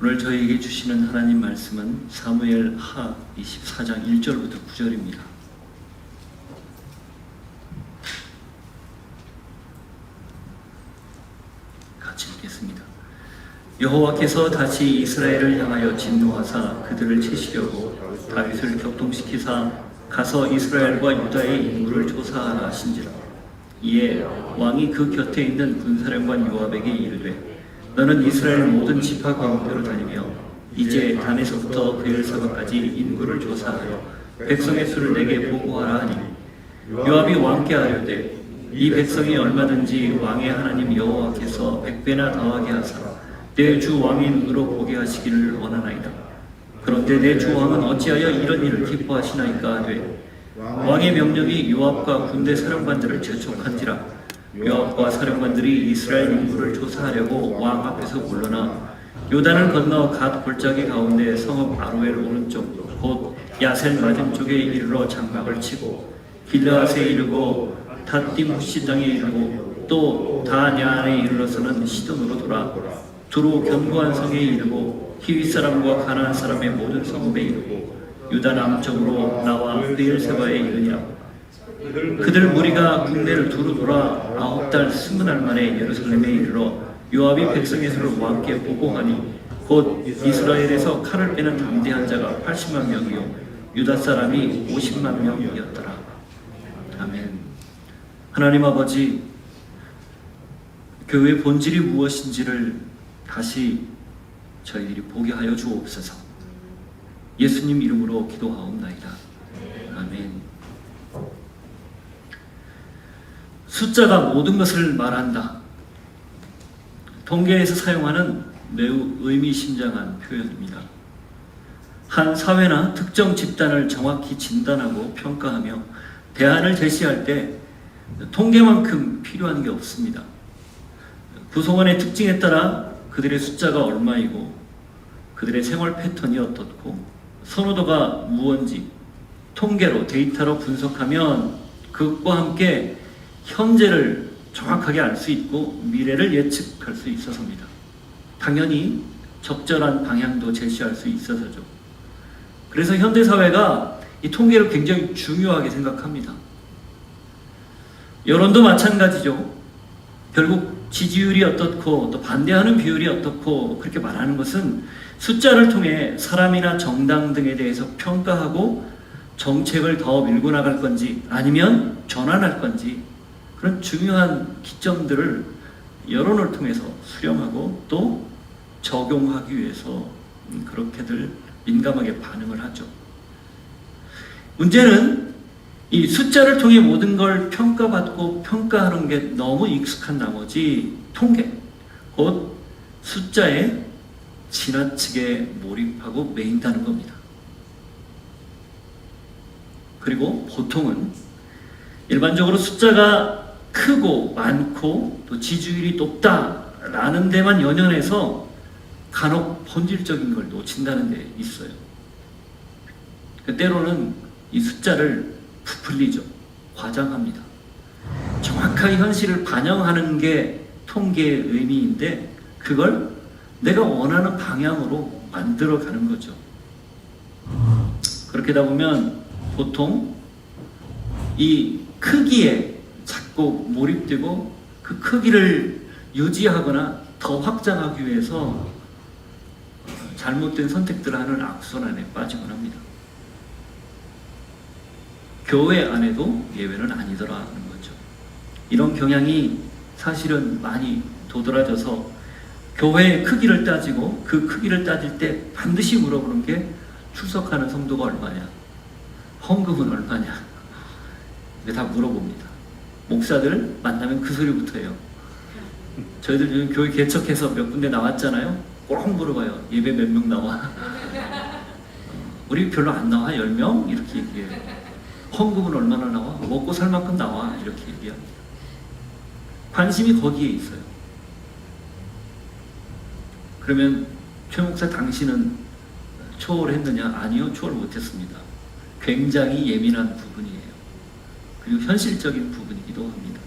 오늘 저희에게 주시는 하나님 말씀은 사무엘 하 24장 1절부터 9절입니다. 같이 읽겠습니다. 여호와께서 다시 이스라엘을 향하여 진노하사 그들을 치시려고 다윗을 격동시키사 가서 이스라엘과 유다의 인구를 조사하라 하신지라. 이에 왕이 그 곁에 있는 군사령관 요압에게 이르되 너는 이스라엘 모든 지파 가운데로 다니며 이제 단에서부터 베엘사바까지 인구를 조사하여 백성의 수를 내게 보고하라 하니 요압이 왕께 아뢰되 이 백성이 얼마든지 왕의 하나님 여호와께서 100배나 더하게 하사 내 주 왕의 눈으로 보게 하시기를 원하나이다. 그런데 내 주 왕은 어찌하여 이런 일을 기뻐하시나이까 하되 왕의 명령이 요압과 군대 사령관들을 재촉한지라. 요압과 사령관들이 이스라엘 인구를 조사하려고 왕 앞에서 물러나 요단을 건너 갓 골짜기 가운데 성읍 아로엘 오른쪽 곧 야셀 맞은쪽에 이르러 장막을 치고 길르앗에 이르고 닷딤 후시 땅에 이르고 또 다냐안에 이르러서는 시돈으로 돌아 두로 견고한 성에 이르고 히윗 사람과 가나안 사람의 모든 성읍에 이르고 유다 남쪽으로 나와 베엘세바에 이르니라. 그들 무리가 국내를 두루 돌아 9달 20날 만에 예루살렘에 이르러 요압이 백성의 수를 왕께 보고하니 곧 이스라엘에서 칼을 빼는 담대한 자가 80만 명이요 유다 사람이 50만 명이었더라. 아멘. 하나님 아버지, 교회의 본질이 무엇인지를 다시 저희들이 보게 하여 주옵소서. 예수님 이름으로 기도하옵나이다. 아멘. 숫자가 모든 것을 말한다. 통계에서 사용하는 매우 의미심장한 표현입니다. 한 사회나 특정 집단을 정확히 진단하고 평가하며 대안을 제시할 때 통계만큼 필요한 게 없습니다. 구성원의 특징에 따라 그들의 숫자가 얼마이고 그들의 생활 패턴이 어떻고 선호도가 무언지 통계로 데이터로 분석하면 그것과 함께 현재를 정확하게 알 수 있고 미래를 예측할 수 있어서입니다. 당연히 적절한 방향도 제시할 수 있어서죠. 그래서 현대사회가 이 통계를 굉장히 중요하게 생각합니다. 여론도 마찬가지죠. 결국 지지율이 어떻고 또 반대하는 비율이 어떻고 그렇게 말하는 것은 숫자를 통해 사람이나 정당 등에 대해서 평가하고 정책을 더 밀고 나갈 건지 아니면 전환할 건지 그런 중요한 기점들을 여론을 통해서 수렴하고 또 적용하기 위해서 그렇게들 민감하게 반응을 하죠. 문제는 이 숫자를 통해 모든 걸 평가받고 평가하는 게 너무 익숙한 나머지 통계, 곧 숫자에 지나치게 몰입하고 매인다는 겁니다. 그리고 보통은 일반적으로 숫자가 크고 많고 또 지지율이 높다라는 데만 연연해서 간혹 본질적인 걸 놓친다는 데 있어요. 때로는 이 숫자를 부풀리죠. 과장합니다. 정확하게 현실을 반영하는 게 통계의 의미인데 그걸 내가 원하는 방향으로 만들어가는 거죠. 그렇게 하다 보면 보통 이 크기에 자꾸 몰입되고 그 크기를 유지하거나 더 확장하기 위해서 잘못된 선택들을 하는 악순환에 빠지곤 합니다. 교회 안에도 예외는 아니더라는 거죠. 이런 경향이 사실은 많이 도드라져서 교회의 크기를 따지고 그 크기를 따질 때 반드시 물어보는 게 출석하는 성도가 얼마냐, 헌금은 얼마냐, 다 물어봅니다. 목사들 만나면 그 소리부터 해요. 저희들 요즘 교회 개척해서 몇 군데 나왔잖아요. 꼭 물어봐요. 예배 몇 명 나와? 우리 별로 안 나와. 10명? 이렇게 얘기해요. 헌금은 얼마나 나와? 먹고 살 만큼 나와. 이렇게 얘기합니다. 관심이 거기에 있어요. 그러면 최 목사 당신은 초월했느냐? 아니요, 초월 못했습니다. 굉장히 예민한 부분이에요. 그리고 현실적인 부분이기도 합니다.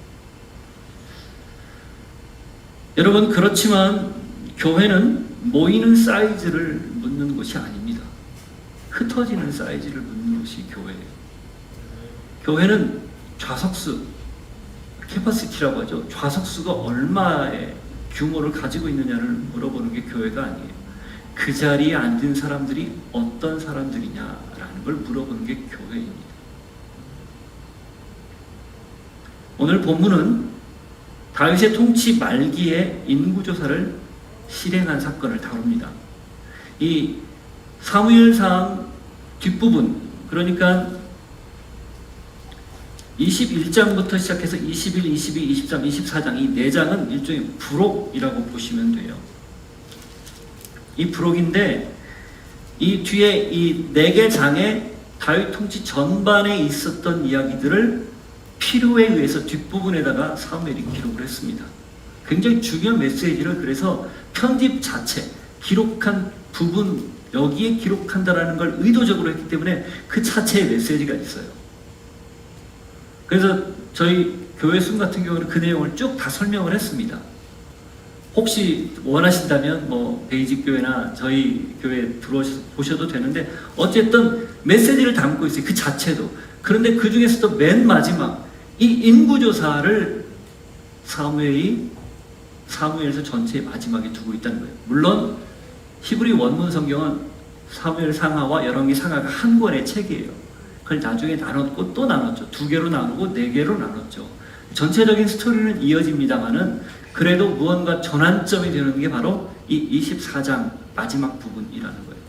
여러분, 그렇지만 교회는 모이는 사이즈를 묻는 것이 아닙니다. 흩어지는 사이즈를 묻는 것이 교회예요. 교회는 좌석수, 캐퍼시티라고 하죠. 좌석수가 얼마의 규모를 가지고 있느냐를 물어보는 게 교회가 아니에요. 그 자리에 앉은 사람들이 어떤 사람들이냐라는 걸 물어보는 게 교회입니다. 오늘 본문은 다윗의 통치 말기에 인구조사를 실행한 사건을 다룹니다. 이 사무엘상 뒷부분, 그러니까 21장부터 시작해서 21, 22, 23, 24장 이 4장은 일종의 부록이라고 보시면 돼요. 이 부록인데 이 뒤에 이 4개 장에 다윗 통치 전반에 있었던 이야기들을 필요에 의해서 뒷부분에다가 사무엘이 기록을 했습니다. 굉장히 중요한 메시지를 그래서 편집 자체, 기록한 부분 여기에 기록한다라는 걸 의도적으로 했기 때문에 그 자체의 메시지가 있어요. 그래서 저희 교회 순 같은 경우는 그 내용을 쭉 다 설명을 했습니다. 혹시 원하신다면 뭐 베이직 교회나 저희 교회 들어보셔도 되는데 어쨌든 메시지를 담고 있어요. 그 자체도. 그런데 그 중에서도 맨 마지막 이 인구조사를 사무엘서 전체의 마지막에 두고 있다는 거예요. 물론 히브리 원문 성경은 사무엘 상하와 열왕기 상하가 한 권의 책이에요. 그걸 나중에 나눴고 또 나눴죠. 2개로 나누고 4개로 나눴죠. 전체적인 스토리는 이어집니다만은 그래도 무언가 전환점이 되는 게 바로 이 24장 마지막 부분이라는 거예요.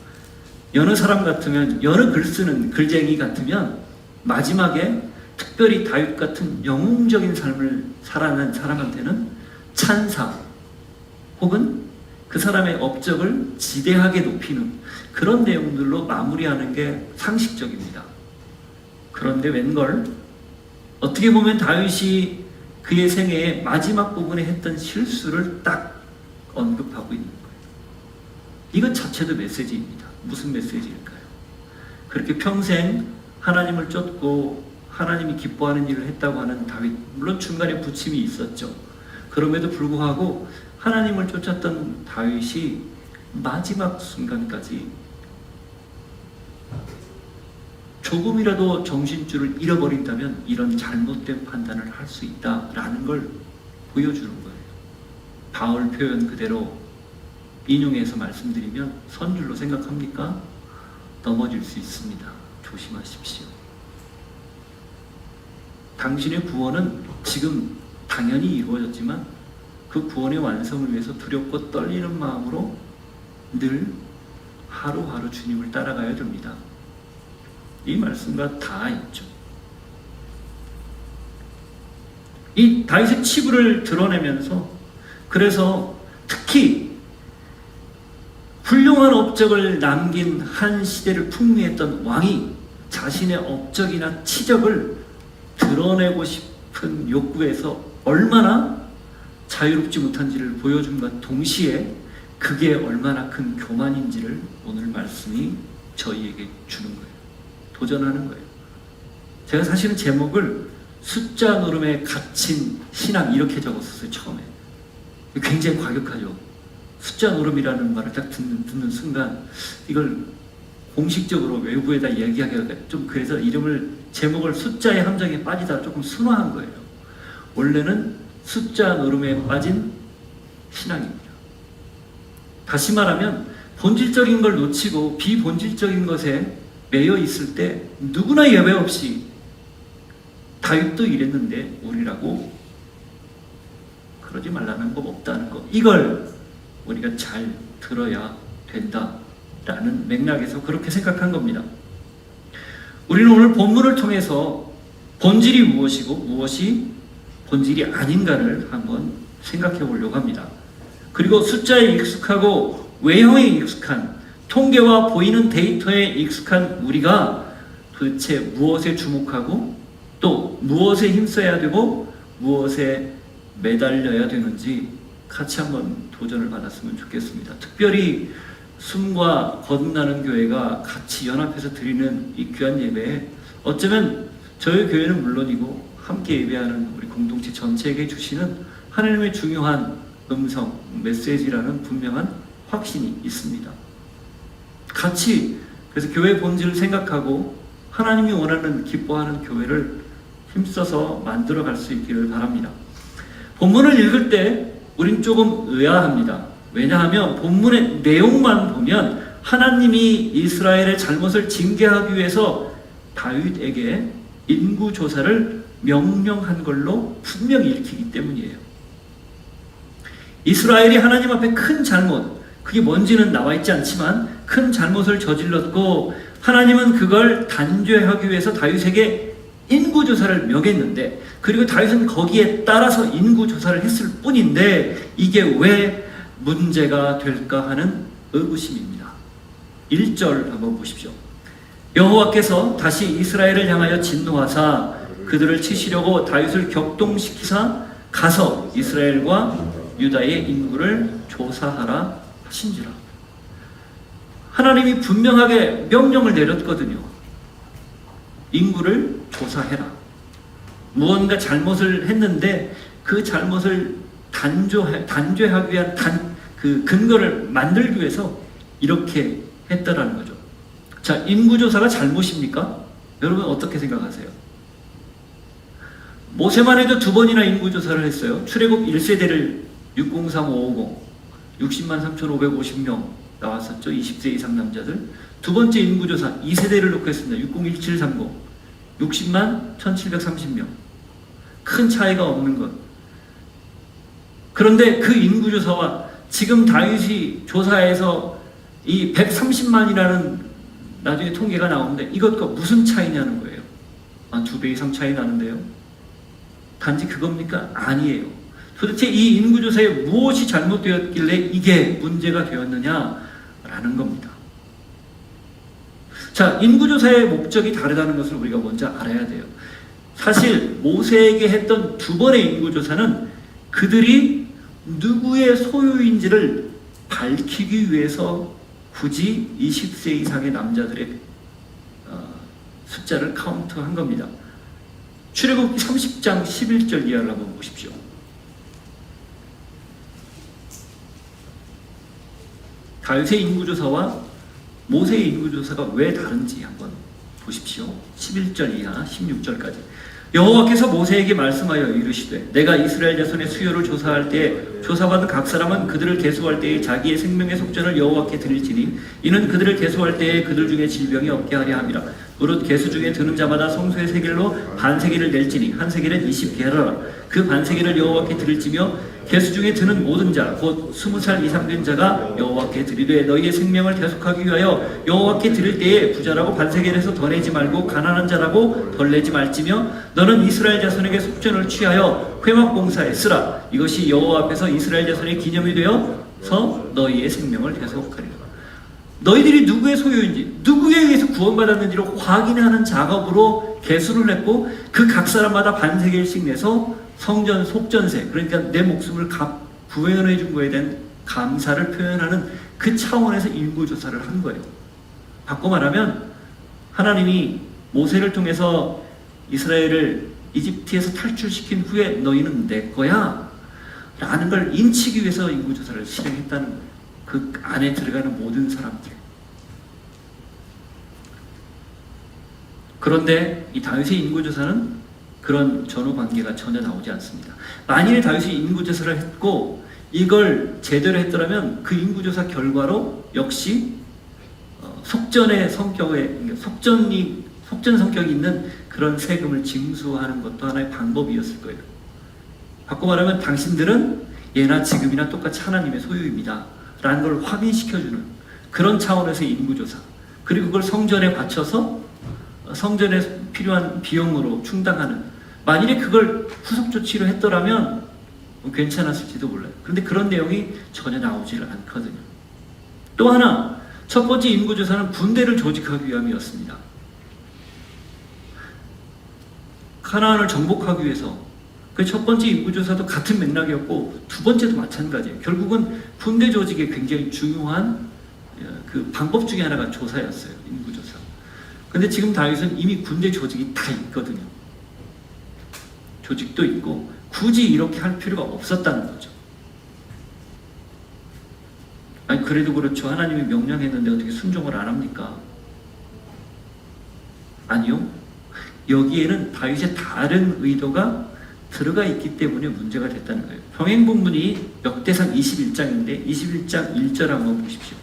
여느 사람 같으면, 여느 글 쓰는 글쟁이 같으면 마지막에 특별히 다윗 같은 영웅적인 삶을 살아낸 사람한테는 찬사 혹은 그 사람의 업적을 지대하게 높이는 그런 내용들로 마무리하는 게 상식적입니다. 그런데 웬걸 어떻게 보면 다윗이 그의 생애의 마지막 부분에 했던 실수를 딱 언급하고 있는 거예요. 이것 자체도 메시지입니다. 무슨 메시지일까요? 그렇게 평생 하나님을 쫓고 하나님이 기뻐하는 일을 했다고 하는 다윗, 물론 중간에 부침이 있었죠. 그럼에도 불구하고 하나님을 쫓았던 다윗이 마지막 순간까지 조금이라도 정신줄을 잃어버린다면 이런 잘못된 판단을 할 수 있다라는 걸 보여주는 거예요. 바울 표현 그대로 인용해서 말씀드리면 선줄로 생각합니까? 넘어질 수 있습니다. 조심하십시오. 당신의 구원은 지금 당연히 이루어졌지만 그 구원의 완성을 위해서 두렵고 떨리는 마음으로 늘 하루하루 주님을 따라가야 됩니다. 이 말씀과 다 있죠. 이 다윗의 치부를 드러내면서 그래서 특히 훌륭한 업적을 남긴 한 시대를 풍미했던 왕이 자신의 업적이나 치적을 드러내고 싶은 욕구에서 얼마나 자유롭지 못한지를 보여준과 동시에 그게 얼마나 큰 교만인지를 오늘 말씀이 저희에게 주는 거예요. 도전하는 거예요. 제가 사실은 제목을 숫자 노름에 갇힌 신앙 이렇게 적었었어요. 처음에. 굉장히 과격하죠. 숫자 노름이라는 말을 딱 듣는 순간 이걸 공식적으로 외부에다 얘기하기가 좀 그래서 제목을 숫자의 함정에 빠지다 조금 순화한 거예요. 원래는 숫자 노름에 빠진 신앙입니다. 다시 말하면 본질적인 걸 놓치고 비본질적인 것에 매여 있을 때 누구나 예외 없이 다윗도 이랬는데 우리라고 그러지 말라는 법 없다는 거, 이걸 우리가 잘 들어야 된다라는 맥락에서 그렇게 생각한 겁니다. 우리는 오늘 본문을 통해서 본질이 무엇이고 무엇이 본질이 아닌가를 한번 생각해 보려고 합니다. 그리고 숫자에 익숙하고 외형에 익숙한, 통계와 보이는 데이터에 익숙한 우리가 도대체 무엇에 주목하고 또 무엇에 힘써야 되고 무엇에 매달려야 되는지 같이 한번 도전을 받았으면 좋겠습니다. 특별히 숨과 거듭나는 교회가 같이 연합해서 드리는 이 귀한 예배에 어쩌면 저희 교회는 물론이고 함께 예배하는 우리 공동체 전체에게 주시는 하나님의 중요한 음성, 메시지라는 분명한 확신이 있습니다. 같이 그래서 교회 본질을 생각하고 하나님이 원하는 기뻐하는 교회를 힘써서 만들어갈 수 있기를 바랍니다. 본문을 읽을 때 우린 조금 의아합니다. 왜냐하면 본문의 내용만 보면 하나님이 이스라엘의 잘못을 징계하기 위해서 다윗에게 인구조사를 명령한 걸로 분명히 읽히기 때문이에요. 이스라엘이 하나님 앞에 큰 잘못, 그게 뭔지는 나와 있지 않지만 큰 잘못을 저질렀고 하나님은 그걸 단죄하기 위해서 다윗에게 인구조사를 명했는데, 그리고 다윗은 거기에 따라서 인구조사를 했을 뿐인데 이게 왜 문제가 될까 하는 의구심입니다. 1절 한번 보십시오. 여호와께서 다시 이스라엘을 향하여 진노하사 그들을 치시려고 다윗을 격동시키사 가서 이스라엘과 유다의 인구를 조사하라 하신지라. 하나님이 분명하게 명령을 내렸거든요. 인구를 조사해라. 무언가 잘못을 했는데 그 잘못을 단죄하기 위한 그 근거를 만들기 위해서 이렇게 했다라는 거죠. 자, 인구조사가 잘못입니까? 여러분 어떻게 생각하세요? 모세만 해도 2번이나 인구조사를 했어요. 출애굽 1세대를 603550 60만 3,550명 나왔었죠. 20세 이상 남자들. 두 번째 인구조사 2세대를 놓고 했습니다. 601730 60만 1730명. 큰 차이가 없는 것. 그런데 그 인구조사와 지금 다윗이 조사해서 이 130만이라는 나중에 통계가 나오는데 이것과 무슨 차이냐는 거예요. 2배 이상 차이 나는데요. 단지 그겁니까? 아니에요. 도대체 이 인구조사에 무엇이 잘못되었길래 이게 문제가 되었느냐라는 겁니다. 자, 인구조사의 목적이 다르다는 것을 우리가 먼저 알아야 돼요. 사실 모세에게 했던 2번의 인구조사는 그들이 누구의 소유인지를 밝히기 위해서 굳이 20세 이상의 남자들의 숫자를 카운트한 겁니다. 출애굽기 30장 11절 이하를 한번 보십시오. 다윗의 인구조사와 모세의 인구조사가 왜 다른지 한번 보십시오. 11절 이하 16절까지. 여호와께서 모세에게 말씀하여 이르시되 내가 이스라엘 자손의 수요를 조사할 때 조사받은 각 사람은 그들을 계수할 때에 자기의 생명의 속전을 여호와께 드릴지니 이는 그들을 계수할 때에 그들 중에 질병이 없게 하려 함이라. 무릇 계수 중에 드는 자마다 성소의 세겔로 반세겔을 낼지니 한 세겔은 20게라라. 그 반세겔을 여호와께 드릴지며 계수 중에 드는 모든 자 곧 20살 이상 된 자가 여호와께 드리되 너희의 생명을 계속하기 위하여 여호와께 드릴 때에 부자라고 반세겔에서 더 내지 말고 가난한 자라고 덜 내지 말지며 너는 이스라엘 자손에게 속전을 취하여 회막봉사에 쓰라. 이것이 여호와 앞에서 이스라엘 자손의 기념이 되어서 너희의 생명을 계속하리라. 너희들이 누구의 소유인지 누구에 의해서 구원받았는지를 확인하는 작업으로 계수를 했고 그 각 사람마다 반세겔씩 내서 성전 속전세, 그러니까 내 목숨을 구원해 준 거에 대한 감사를 표현하는 그 차원에서 인구조사를 한 거예요. 바꿔 말하면 하나님이 모세를 통해서 이스라엘을 이집트에서 탈출시킨 후에 너희는 내 거야 라는 걸 인치기 위해서 인구조사를 실행했다는 거예요. 그 안에 들어가는 모든 사람들. 그런데 이 다윗의 인구조사는 그런 전후 관계가 전혀 나오지 않습니다. 만일에 다윗이 인구조사를 했고 이걸 제대로 했더라면 그 인구조사 결과로 역시 속전의 성격에 속전 성격이 있는 그런 세금을 징수하는 것도 하나의 방법이었을 거예요. 바꿔 말하면 당신들은 예나 지금이나 똑같이 하나님의 소유입니다 라는 걸 확인시켜주는 그런 차원에서의 인구조사, 그리고 그걸 성전에 바쳐서 성전에 필요한 비용으로 충당하는, 만일에 그걸 후속 조치로 했더라면 괜찮았을지도 몰라요. 그런데 그런 내용이 전혀 나오지를 않거든요. 또 하나, 첫 번째 인구조사는 군대를 조직하기 위함이었습니다. 가나안을 정복하기 위해서. 그 첫 번째 인구조사도 같은 맥락이었고 두 번째도 마찬가지예요. 결국은 군대 조직에 굉장히 중요한 그 방법 중에 하나가 조사였어요. 인구조사. 근데 지금 다윗은 이미 군대 조직이 다 있거든요. 조직도 있고 굳이 이렇게 할 필요가 없었다는 거죠. 아니 그래도 그렇죠. 하나님이 명령했는데 어떻게 순종을 안 합니까? 아니요. 여기에는 다윗의 다른 의도가 들어가 있기 때문에 문제가 됐다는 거예요. 병행본문이 역대상 21장인데 21장 1절 한번 보십시오.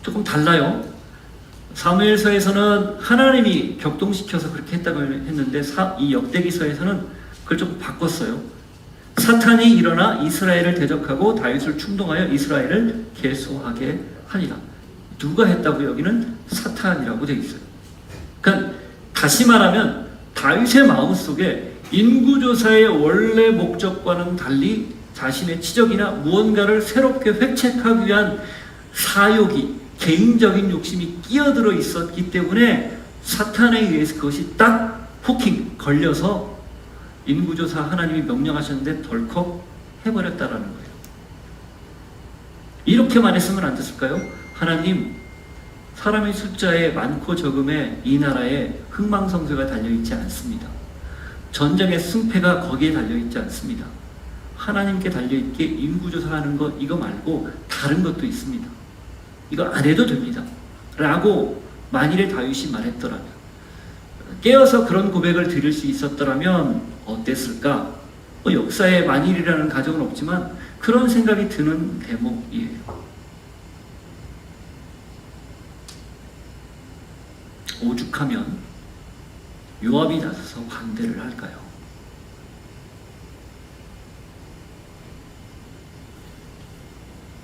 조금 달라요. 사무엘서에서는 하나님이 격동시켜서 그렇게 했다고 했는데 이 역대기서에서는 그걸 좀 바꿨어요. 사탄이 일어나 이스라엘을 대적하고 다윗을 충동하여 이스라엘을 계수하게 하니라. 누가 했다고? 여기는 사탄이라고 되어 있어요. 그러니까 다시 말하면 다윗의 마음속에 인구조사의 원래 목적과는 달리 자신의 치적이나 무언가를 새롭게 획책하기 위한 사욕이, 개인적인 욕심이 끼어들어 있었기 때문에 사탄에 의해서 그것이 딱 후킹 걸려서 인구조사 하나님이 명령하셨는데 덜컥 해버렸다라는 거예요. 이렇게 말했으면 안 됐을까요? 하나님, 사람의 숫자에 많고 적음에 이 나라에 흥망성쇠가 달려있지 않습니다. 전쟁의 승패가 거기에 달려있지 않습니다. 하나님께 달려있게 인구조사하는 것 이거 말고 다른 것도 있습니다. 이거 안 해도 됩니다. 라고 만일에 다윗이 말했더라면, 깨어서 그런 고백을 드릴 수 있었더라면 어땠을까? 역사에 만일이라는 가정은 없지만 그런 생각이 드는 대목이에요. 오죽하면 요압이 나서서 반대를 할까요?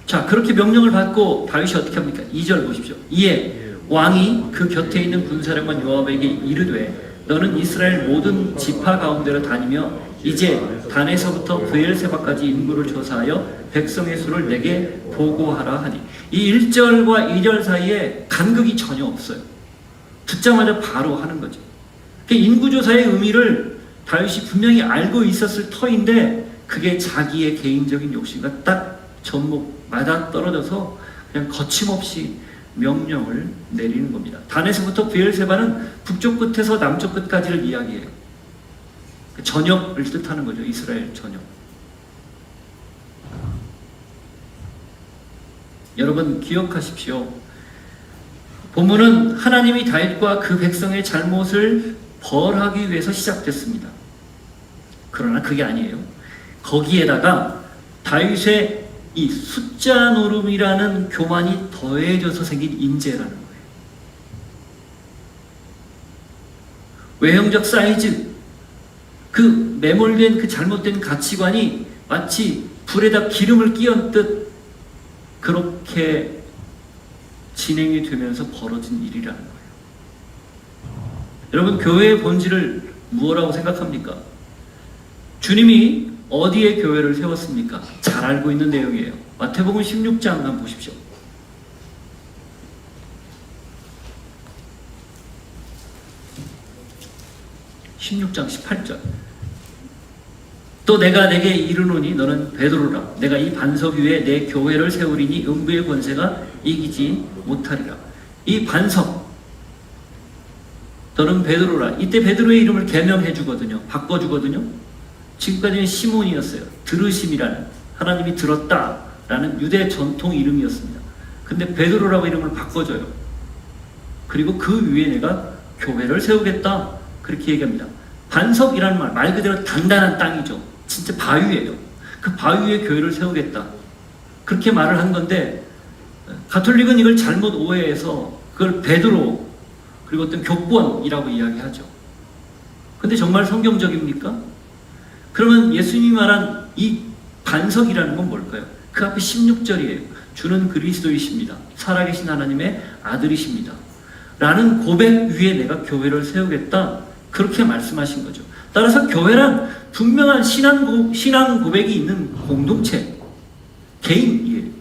자, 그렇게 명령을 받고 다윗이 어떻게 합니까? 2절 보십시오. 이에 왕이 그 곁에 있는 군사령관 요압에게 이르되 너는 이스라엘 모든 지파 가운데로 다니며 이제 단에서부터 브엘세바까지 인구를 조사하여 백성의 수를 내게 보고하라 하니, 이 1절과 2절 사이에 간극이 전혀 없어요. 듣자마자 바로 하는 거죠. 인구조사의 의미를 다윗이 분명히 알고 있었을 터인데 그게 자기의 개인적인 욕심과 딱 전목 맞아 떨어져서 그냥 거침없이 명령을 내리는 겁니다. 단에서부터 브엘세바는 북쪽 끝에서 남쪽 끝까지를 이야기해요. 전역을 뜻하는 거죠. 이스라엘 전역. 여러분 기억하십시오. 본문은 하나님이 다윗과 그 백성의 잘못을 벌하기 위해서 시작됐습니다. 그러나 그게 아니에요. 거기에다가 다윗의 이 숫자 노름이라는 교만이 더해져서 생긴 인재라는 거예요. 외형적 사이즈, 그 매몰된 그 잘못된 가치관이 마치 불에다 기름을 끼얹듯 그렇게 진행이 되면서 벌어진 일이라는 거예요. 여러분, 교회의 본질을 무엇이라고 생각합니까? 주님이 어디에 교회를 세웠습니까? 잘 알고 있는 내용이에요. 마태복음 16장 한번 보십시오. 16장 18절. 또 내가 내게 이르노니 너는 베드로라. 내가 이 반석 위에 내 교회를 세우리니 음부의 권세가 이기지 못하리라. 이 반석, 너는 베드로라. 이때 베드로의 이름을 개명해 주거든요. 바꿔 주거든요. 지금까지는 시몬이었어요. 들으심이라는, 하나님이 들었다라는 유대 전통 이름이었습니다. 근데 베드로라고 이름을 바꿔줘요. 그리고 그 위에 내가 교회를 세우겠다, 그렇게 얘기합니다. 반석이라는 말 그대로 단단한 땅이죠. 진짜 바위예요. 그 바위 위에 교회를 세우겠다, 그렇게 말을 한 건데, 가톨릭은 이걸 잘못 오해해서 그걸 베드로 그리고 어떤 교권이라고 이야기하죠. 근데 정말 성경적입니까? 그러면 예수님이 말한 이 반석이라는 건 뭘까요? 그 앞에 16절이에요. 주는 그리스도이십니다. 살아계신 하나님의 아들이십니다. 라는 고백 위에 내가 교회를 세우겠다, 그렇게 말씀하신 거죠. 따라서 교회란 분명한 신앙 고백이 있는 공동체, 개인이에요.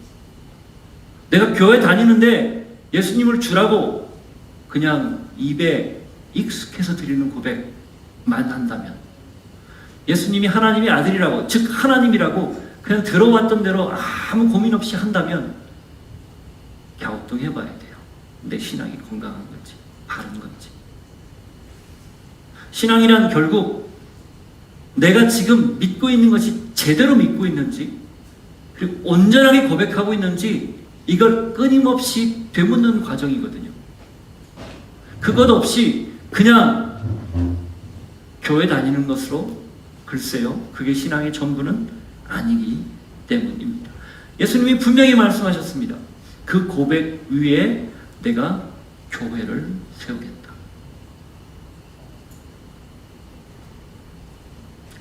내가 교회 다니는데 예수님을 주라고 그냥 입에 익숙해서 드리는 고백만 한다면, 예수님이 하나님의 아들이라고, 즉 하나님이라고 그냥 들어왔던 대로 아무 고민 없이 한다면 갸우뚱해봐야 돼요. 내 신앙이 건강한 건지 바른 건지. 신앙이란 결국 내가 지금 믿고 있는 것이 제대로 믿고 있는지, 그리고 온전하게 고백하고 있는지, 이걸 끊임없이 되묻는 과정이거든요. 그것 없이 그냥 교회 다니는 것으로 글쎄요, 그게 신앙의 전부는 아니기 때문입니다. 예수님이 분명히 말씀하셨습니다. 그 고백 위에 내가 교회를 세우겠다.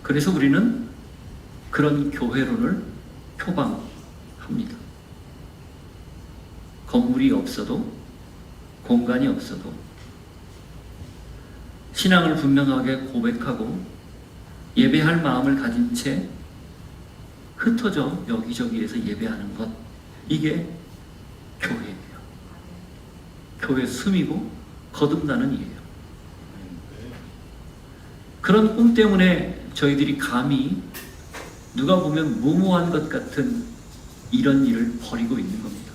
그래서 우리는 그런 교회론을 표방합니다. 건물이 없어도, 공간이 없어도 신앙을 분명하게 고백하고 예배할 마음을 가진 채 흩어져 여기저기에서 예배하는 것, 이게 교회예요. 교회 숨이고 거듭나는 이에요. 그런 꿈 때문에 저희들이 감히 누가 보면 무모한 것 같은 이런 일을 벌이고 있는 겁니다.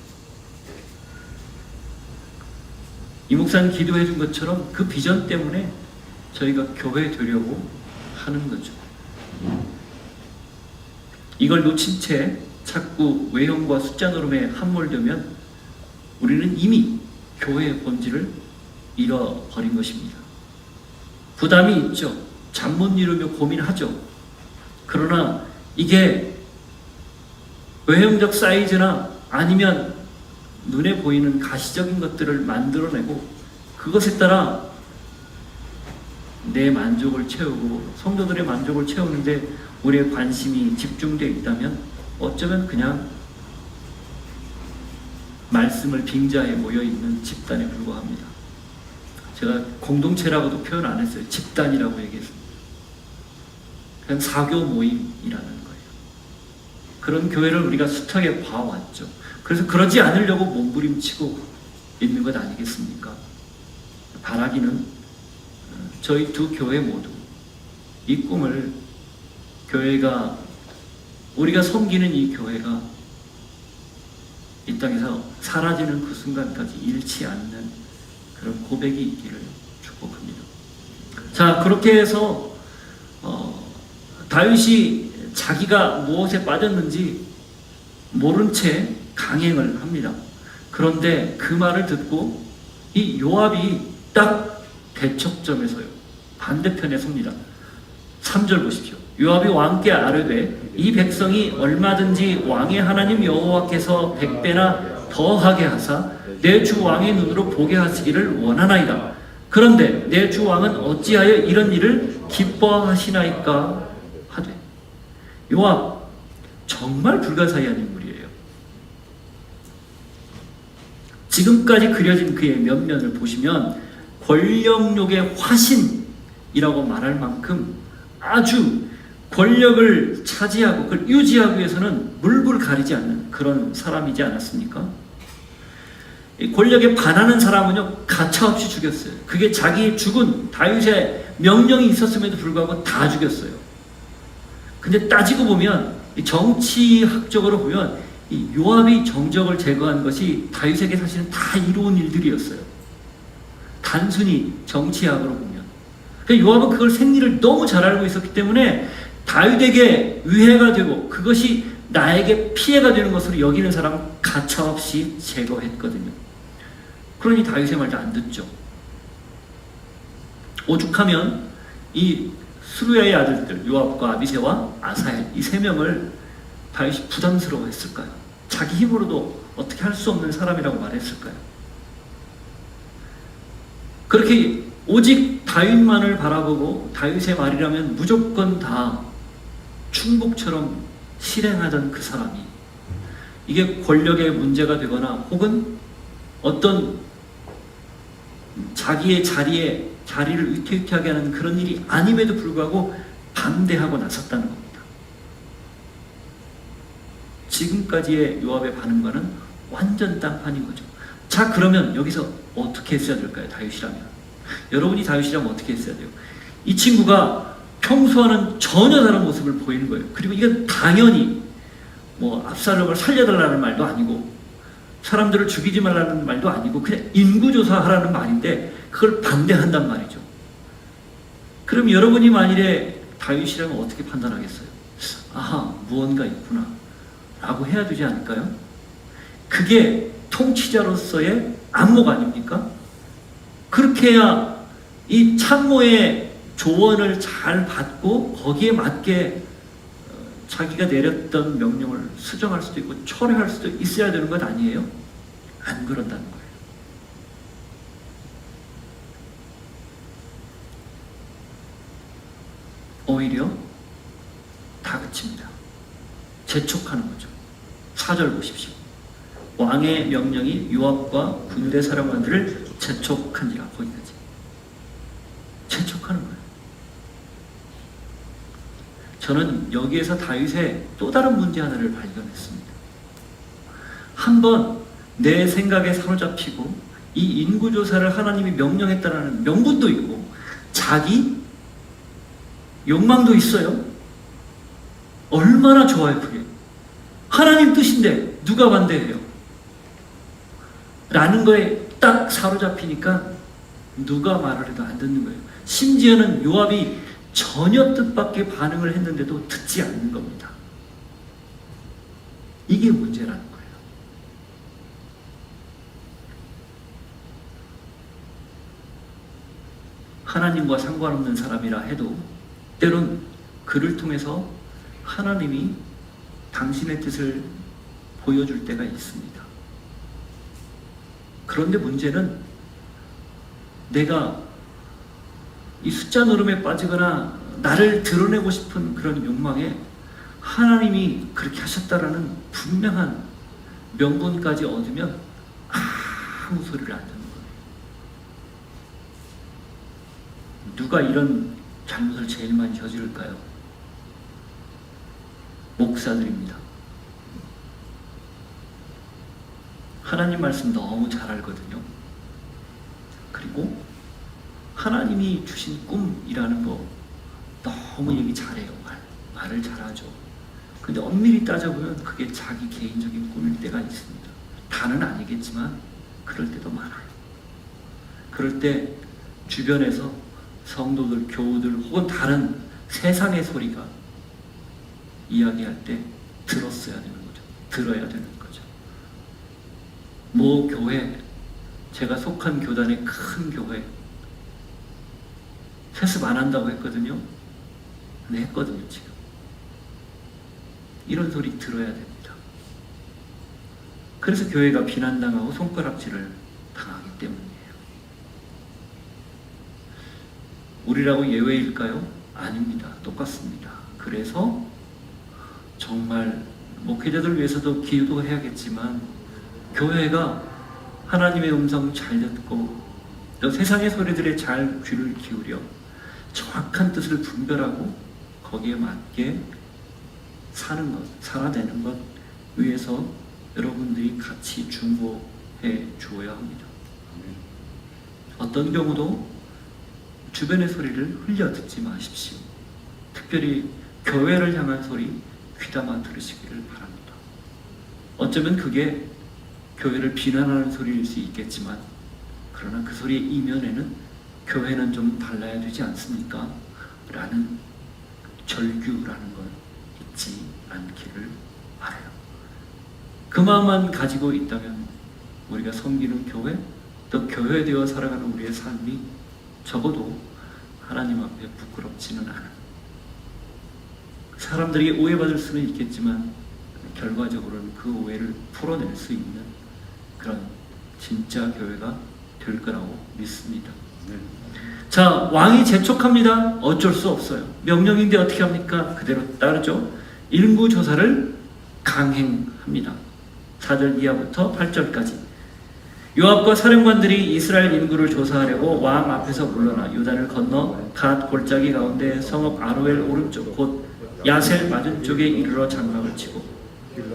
이 목사님 기도해 준 것처럼 그 비전 때문에 저희가 교회 되려고 하는 거죠. 이걸 놓친 채 자꾸 외형과 숫자 노름에 함몰되면 우리는 이미 교회의 본질을 잃어버린 것입니다. 부담이 있죠. 잠 못 이루며 고민하죠. 그러나 이게 외형적 사이즈나 아니면 눈에 보이는 가시적인 것들을 만들어내고 그것에 따라 내 만족을 채우고 성도들의 만족을 채우는데 우리의 관심이 집중되어 있다면 어쩌면 그냥 말씀을 빙자해 모여있는 집단에 불과합니다. 제가 공동체라고도 표현 안 했어요. 집단이라고 얘기했습니다. 그냥 사교 모임이라는 거예요. 그런 교회를 우리가 숱하게 봐왔죠. 그래서 그러지 않으려고 몸부림치고 있는 것 아니겠습니까? 바라기는 저희 두 교회 모두 이 꿈을, 교회가, 우리가 섬기는 이 교회가 이 땅에서 사라지는 그 순간까지 잃지 않는 그런 고백이 있기를 축복합니다. 자, 그렇게 해서 다윗이 자기가 무엇에 빠졌는지 모른 채 강행을 합니다. 그런데 그 말을 듣고 이 요압이 딱 대척점에서요, 반대편에 섭니다. 3절 보십시오. 요압이 왕께 아뢰되 이 백성이 얼마든지 왕의 하나님 여호와께서 100배나 더하게 하사 내 주 왕의 눈으로 보게 하시기를 원하나이다. 그런데 내 주 왕은 어찌하여 이런 일을 기뻐하시나이까 하되. 요압 정말 불가사의한 인물이에요. 지금까지 그려진 그의 면면을 보시면 권력욕의 화신이라고 말할 만큼 아주 권력을 차지하고 그걸 유지하기 위해서는 물불 가리지 않는 그런 사람이지 않았습니까? 이 권력에 반하는 사람은요, 가차없이 죽였어요. 그게 자기 죽은 다윗의 명령이 있었음에도 불구하고 다 죽였어요. 근데 따지고 보면, 정치학적으로 보면 이 요압이 정적을 제거한 것이 다윗에게 사실은 다 이로운 일들이었어요. 단순히 정치학으로 보면. 요압은 그걸 생리를 너무 잘 알고 있었기 때문에 다윗에게 위해가 되고 그것이 나에게 피해가 되는 것으로 여기는 사람은 가차없이 제거했거든요. 그러니 다윗의 말도 안 듣죠. 오죽하면 이 수르야의 아들들 요압과 아비새와 아사헬, 이 세 명을 다윗이 부담스러워했을까요? 자기 힘으로도 어떻게 할 수 없는 사람이라고 말했을까요? 그렇게 오직 다윗만을 바라보고 다윗의 말이라면 무조건 다 충복처럼 실행하던 그 사람이, 이게 권력의 문제가 되거나 혹은 어떤 자기의 자리를 위태위태하게 하는 그런 일이 아님에도 불구하고 반대하고 나섰다는 겁니다. 지금까지의 요압의 반응과는 완전 딴판인 거죠. 자, 그러면 여기서 어떻게 했어야 될까요? 다윗이라면. 여러분이 다윗이라면 어떻게 했어야 돼요? 이 친구가 평소와는 전혀 다른 모습을 보이는 거예요. 그리고 이건 당연히 뭐 압살롬을 살려달라는 말도 아니고 사람들을 죽이지 말라는 말도 아니고 그냥 인구조사하라는 말인데 그걸 반대한단 말이죠. 그럼 여러분이 만일에 다윗이라면 어떻게 판단하겠어요? 아하, 무언가 있구나 라고 해야 되지 않을까요? 그게 통치자로서의 안목 아닙니까? 그렇게 해야 이 참모의 조언을 잘 받고 거기에 맞게 자기가 내렸던 명령을 수정할 수도 있고 철회할 수도 있어야 되는 것 아니에요? 안 그런다는 거예요. 오히려 다그칩니다. 재촉하는 거죠. 4절 보십시오. 왕의 명령이 요압과 군대 사령관들을 재촉한지라. 거기까지 재촉하는 거예요. 저는 여기에서 다윗의 또 다른 문제 하나를 발견했습니다. 한번 내 생각에 사로잡히고 이 인구조사를 하나님이 명령했다는 명분도 있고 자기 욕망도 있어요. 얼마나 좋아요 그게. 하나님 뜻인데 누가 반대해요? 라는 거에 딱 사로잡히니까 누가 말을 해도 안 듣는 거예요. 심지어는 요압이 전혀 뜻밖의 반응을 했는데도 듣지 않는 겁니다. 이게 문제라는 거예요. 하나님과 상관없는 사람이라 해도 때론 그를 통해서 하나님이 당신의 뜻을 보여줄 때가 있습니다. 그런데 문제는 내가 이 숫자 노름에 빠지거나 나를 드러내고 싶은 그런 욕망에 하나님이 그렇게 하셨다라는 분명한 명분까지 얻으면 아무 소리를 안 듣는 거예요. 누가 이런 잘못을 제일 많이 저지를까요? 목사들입니다. 하나님 말씀 너무 잘 알거든요. 그리고 하나님이 주신 꿈이라는 거 너무 얘기 잘해요. 말을 잘하죠. 근데 엄밀히 따져보면 그게 자기 개인적인 꿈일 때가 있습니다. 다는 아니겠지만 그럴 때도 많아요. 그럴 때 주변에서 성도들, 교우들 혹은 다른 세상의 소리가 이야기할 때 들었어야 되는 거죠. 들어야 되는 거죠. 뭐 교회, 제가 속한 교단의 큰 교회 세습 안 한다고 했거든요. 네, 했거든요 지금. 이런 소리 들어야 됩니다. 그래서 교회가 비난당하고 손가락질을 당하기 때문이에요. 우리라고 예외일까요? 아닙니다. 똑같습니다. 그래서 정말 목회자들 위해서도 기도해야겠지만 교회가 하나님의 음성 잘 듣고 또 세상의 소리들에 잘 귀를 기울여 정확한 뜻을 분별하고 거기에 맞게 사는 것, 살아내는 것 위해서 여러분들이 같이 중보해 주어야 합니다. 어떤 경우도 주변의 소리를 흘려 듣지 마십시오. 특별히 교회를 향한 소리 귀담아 들으시기를 바랍니다. 어쩌면 그게 교회를 비난하는 소리일 수 있겠지만 그러나 그 소리의 이면에는 교회는 좀 달라야 되지 않습니까? 라는 절규라는 걸 잊지 않기를 바라요. 그 마음만 가지고 있다면 우리가 섬기는 교회 또 교회되어 살아가는 우리의 삶이 적어도 하나님 앞에 부끄럽지는 않은, 사람들이 오해받을 수는 있겠지만 결과적으로는 그 오해를 풀어낼 수 있는 그런 진짜 교회가 될 거라고 믿습니다. 자, 왕이 재촉합니다. 어쩔 수 없어요. 명령인데 어떻게 합니까? 그대로 따르죠. 인구 조사를 강행합니다. 4절 이하부터 8절까지. 요압과 사령관들이 이스라엘 인구를 조사하려고 왕 앞에서 물러나 요단을 건너 갓 골짜기 가운데 성읍 아로엘 오른쪽 곧 야셀 맞은쪽에 이르러 장막을 치고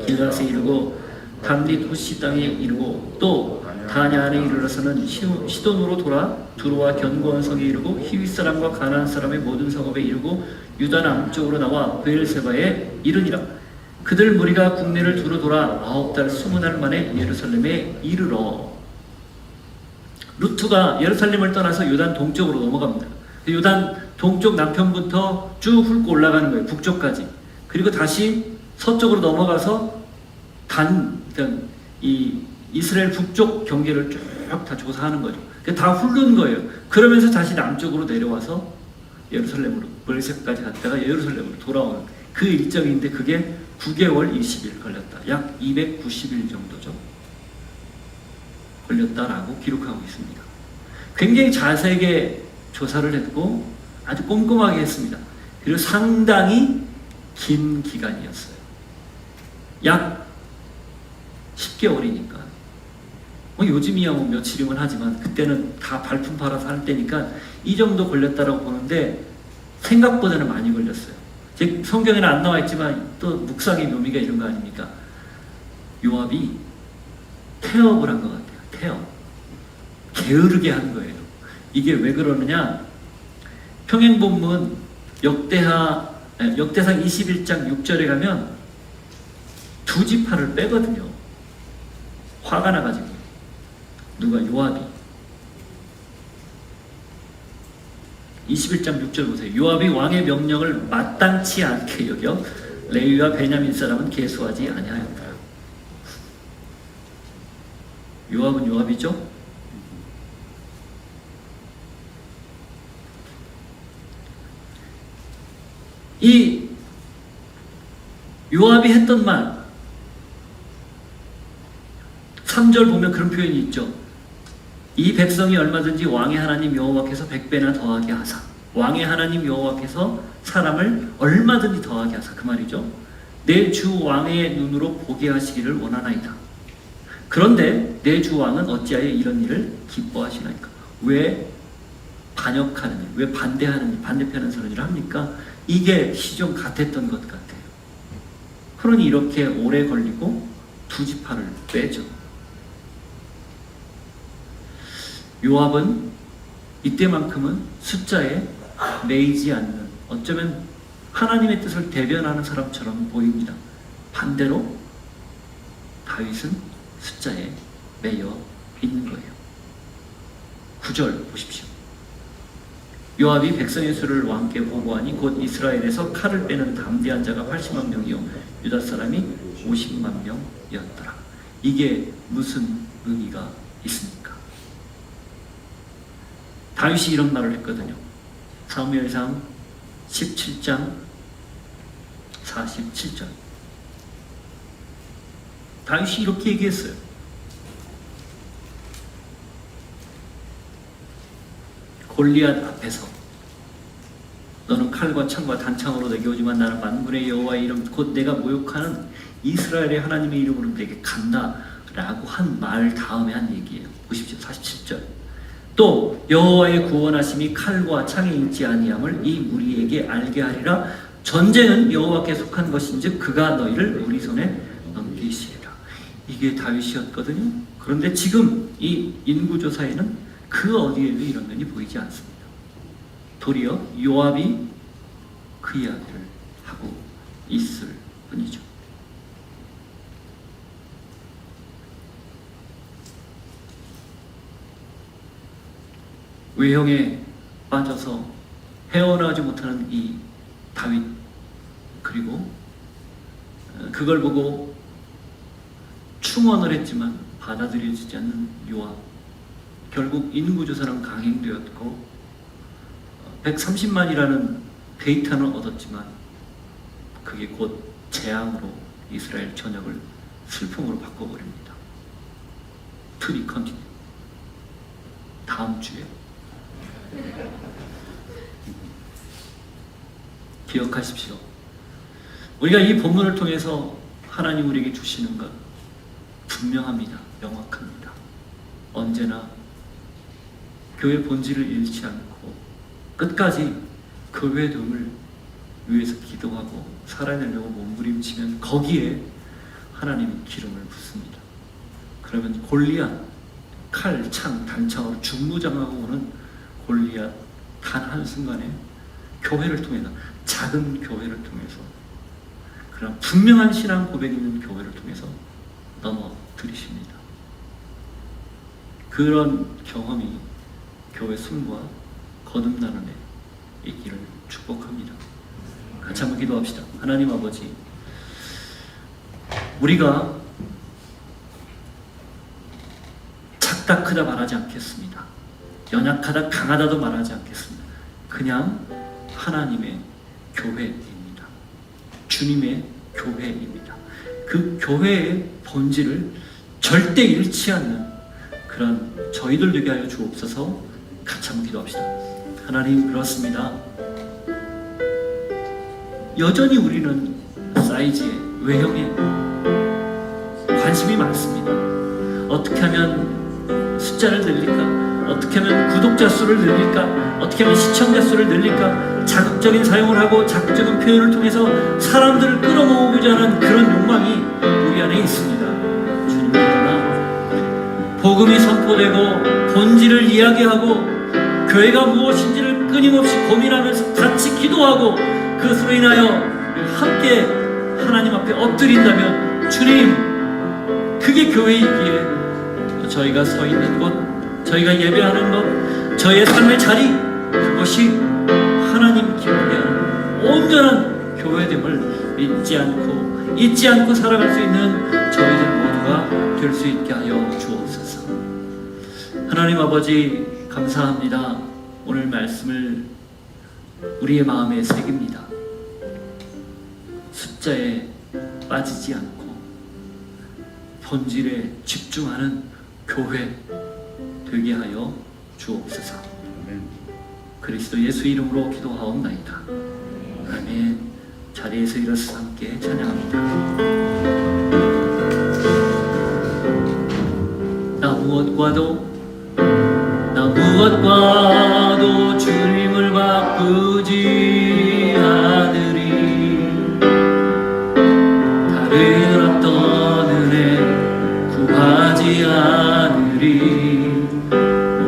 길앗에 이르고 담릿 호시 땅에 이르고 또 다냐안에 이르러서는 시돈으로 돌아 두로와 견고한 성에 이르고 히윗 사람과 가나안 사람의 모든 성읍에 이르고 유다 남쪽으로 나와 베엘세바에 이르니라. 그들 무리가 국내를 두루 돌아 9달 20날 만에 예루살렘에 이르러. 루트가 예루살렘을 떠나서 요단 동쪽으로 넘어갑니다. 요단 동쪽 남편부터 쭉 훑고 올라가는 거예요. 북쪽까지. 그리고 다시 서쪽으로 넘어가서 그러니까 이 이스라엘 북쪽 경계를 쭉 다 조사하는 거죠. 다 훑는 거예요. 그러면서 다시 남쪽으로 내려와서 예루살렘으로 블레셋까지 갔다가 예루살렘으로 돌아오는 그 일정인데 그게 9개월 20일 걸렸다. 약 290일 정도죠. 걸렸다라고 기록하고 있습니다. 굉장히 자세하게 조사를 했고 아주 꼼꼼하게 했습니다. 그리고 상당히 긴 기간이었어요. 약 10개월이니까. 요즘이야 며칠이면 하지만 그때는 다 발품 팔아서 할 때니까 이 정도 걸렸다라고 보는데 생각보다는 많이 걸렸어요. 성경에는 안 나와 있지만 또 묵상의 묘미가 이런 거 아닙니까? 요압이 태업을 한 것 같아요. 태업. 게으르게 한 거예요. 이게 왜 그러느냐? 평행본문 역대상 21장 6절에 가면 두 지파를 빼거든요. 화가 나가지고. 누가? 요압이. 21장 6절 보세요. 요압이 왕의 명령을 마땅치 않게 여겨 레위와 베냐민 사람은 계수하지 아니하였다. 요압은 요압이죠? 이 요압이 했던 말 3절 보면 그런 표현이 있죠. 이 백성이 얼마든지 왕의 하나님 여호와께서 100배나 더하게 하사. 왕의 하나님 여호와께서 사람을 얼마든지 더하게 하사. 그 말이죠. 내 주 왕의 눈으로 보게 하시기를 원하나이다. 그런데 내 주 왕은 어찌하여 이런 일을 기뻐하시나이까? 왜 반역하는 일, 왜 반대하는 일, 반대편은 서는 일을 합니까? 이게 시종 같았던 것 같아요. 그러니 이렇게 오래 걸리고 두 지파를 빼죠. 요압은 이때만큼은 숫자에 매이지 않는, 어쩌면 하나님의 뜻을 대변하는 사람처럼 보입니다. 반대로 다윗은 숫자에 매여 있는 거예요. 9절 보십시오. 요압이 백성의 수를 왕께 보고하니 곧 이스라엘에서 칼을 빼는 담대한 자가 80만 명이요 유다 사람이 50만 명이었더라. 이게 무슨 의미가 있습니까? 다윗이 이런 말을 했거든요. 사무엘상 17장 47절. 다윗이 이렇게 얘기했어요. 골리앗 앞에서 너는 칼과 창과 단창으로 내게 오지만 나는 만군의 여호와의 이름 곧 내가 모욕하는 이스라엘의 하나님의 이름으로 내게 간다 라고 한 말 다음에 한 얘기예요. 보십시오. 47절. 또 여호와의 구원하심이 칼과 창에 있지 아니함을 이 무리에게 알게 하리라. 전쟁은 여호와께 속한 것인즉 그가 너희를 우리 손에 넘기시리라. 이게 다윗이었거든요. 그런데 지금 이 인구조사에는 그 어디에도 이런 면이 보이지 않습니다. 도리어 요압이 그 이야기를 하고 있을 뿐이죠. 외형에 빠져서 헤어나오지 못하는 이 다윗, 그리고 그걸 보고 충원을 했지만 받아들여지지 않는 요압, 결국 인구조사는 강행되었고 130만이라는 데이터는 얻었지만 그게 곧 재앙으로 이스라엘 전역을 슬픔으로 바꿔버립니다. 투리 컨티뉴. 다음 주에 기억하십시오. 우리가 이 본문을 통해서 하나님 우리에게 주시는 것 분명합니다. 명확합니다. 언제나 교회 본질을 잃지 않고 끝까지 교회 등을 위해서 기도하고 살아내려고 몸부림치면 거기에 하나님이 기름을 붓습니다. 그러면 골리앗, 칼, 창, 단창으로 중무장하고 오는 골리앗 단 한순간에 교회를 통해서, 작은 교회를 통해서, 그런 분명한 신앙 고백이 있는 교회를 통해서 넘어뜨리십니다. 그런 경험이 교회 승부와 거듭나는 데 있기를 축복합니다. 같이 한번 기도합시다. 하나님 아버지, 우리가 작다 크다 말하지 않겠습니다. 연약하다 강하다도 말하지 않겠습니다. 그냥 하나님의 교회입니다. 주님의 교회입니다. 그 교회의 본질을 절대 잃지 않는 그런 저희들 되게 하여 주옵소서. 같이 한번 기도합시다. 하나님, 그렇습니다. 여전히 우리는 사이즈에, 외형에 관심이 많습니다. 어떻게 하면 숫자를 늘릴까? 어떻게 하면 구독자 수를 늘릴까? 어떻게 하면 시청자 수를 늘릴까? 자극적인 사용을 하고 자극적인 표현을 통해서 사람들을 끌어모으고자 하는 그런 욕망이 우리 안에 있습니다. 주님, 그러나 복음이 선포되고 본질을 이야기하고 교회가 무엇인지를 끊임없이 고민하면서 같이 기도하고 그것으로 인하여 함께 하나님 앞에 엎드린다면, 주님, 그게 교회이기에 저희가 서 있는 곳, 저희가 예배하는 것, 저희의 삶의 자리, 그것이 하나님 기쁘게 하는 온전한 교회됨을 잊지 않고 살아갈 수 있는 저희들 모두가 될 수 있게 하여 주옵소서. 하나님 아버지, 감사합니다. 오늘 말씀을 우리의 마음에 새깁니다. 숫자에 빠지지 않고 본질에 집중하는 교회 되게 하여 주옵소서. 그리스도 예수 이름으로 기도하옵나이다. 아멘. 자리에서 일어서 함께 찬양합니다. 나 무엇과도 주님을 바꾸지 않으리. 다른 어떤 은혜 구하지 않으리.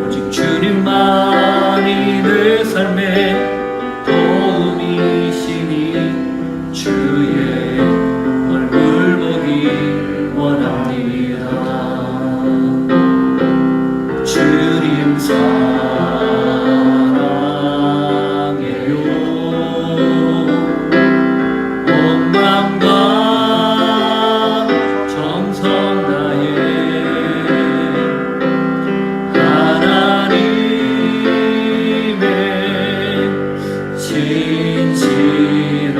오직 주님만이 내 삶의 도움이시니 주의 얼굴 보기 원합니다. 주님 사랑해요. 온 마음과 정성 다해 하나님의 진실한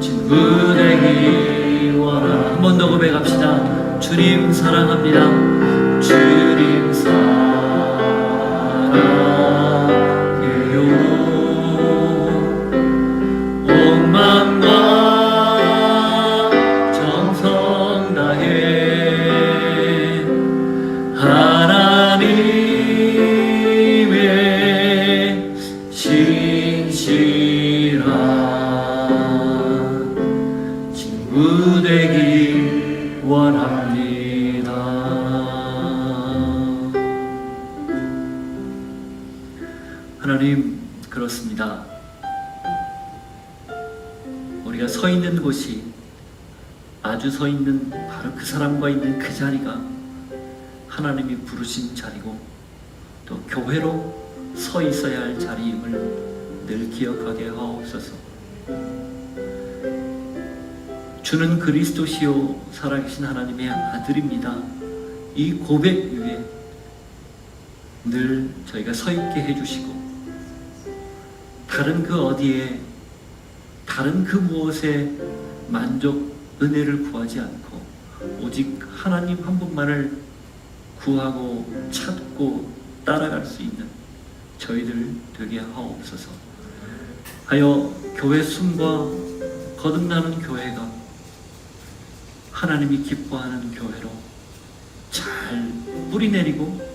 친구 되기 원하. 한 번 더 고백합시다. 주님 사랑합니다. 주님 사랑해요. 온 마음과 정성 다해 하나님의 신실한 친구 되기 원합니다. 하나님, 그렇습니다. 우리가 서 있는 곳이, 아주 서 있는 바로 그 사람과 있는 그 자리가 하나님이 부르신 자리고 또 교회로 서 있어야 할 자리임을 늘 기억하게 하옵소서. 주는 그리스도시요 살아계신 하나님의 아들입니다. 이 고백 위에 늘 저희가 서 있게 해주시고, 다른 그 어디에, 다른 그 무엇에 만족, 은혜를 구하지 않고 오직 하나님 한 분만을 구하고 찾고 따라갈 수 있는 저희들 되게 하옵소서. 하여 교회 숨과 거듭나는 교회가 하나님이 기뻐하는 교회로 잘 뿌리내리고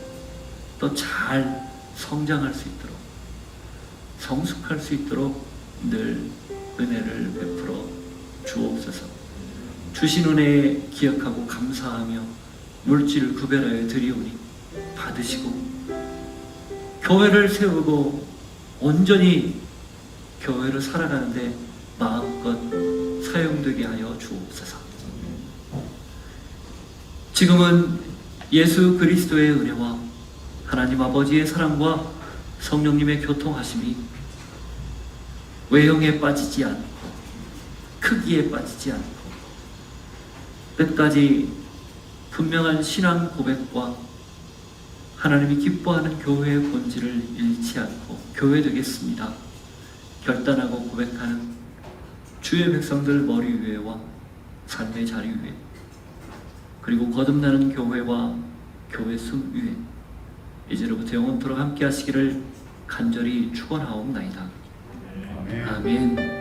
또 잘 성장할 수 있도록, 성숙할 수 있도록 늘 은혜를 베풀어 주옵소서. 주신 은혜에 기억하고 감사하며 물질을 구별하여 드리오니 받으시고, 교회를 세우고 온전히 교회를 살아가는데 마음껏 사용되게 하여 주옵소서. 지금은 예수 그리스도의 은혜와 하나님 아버지의 사랑과 성령님의 교통하심이 외형에 빠지지 않고 크기에 빠지지 않고 끝까지 분명한 신앙 고백과 하나님이 기뻐하는 교회의 본질을 잃지 않고 교회 되겠습니다 결단하고 고백하는 주의 백성들 머리 위에와 삶의 자리 위에 그리고 거듭나는 교회와 교회 숨 위에 이제로부터 영원토록 함께 하시기를 간절히 축원하옵나이다. 아멘.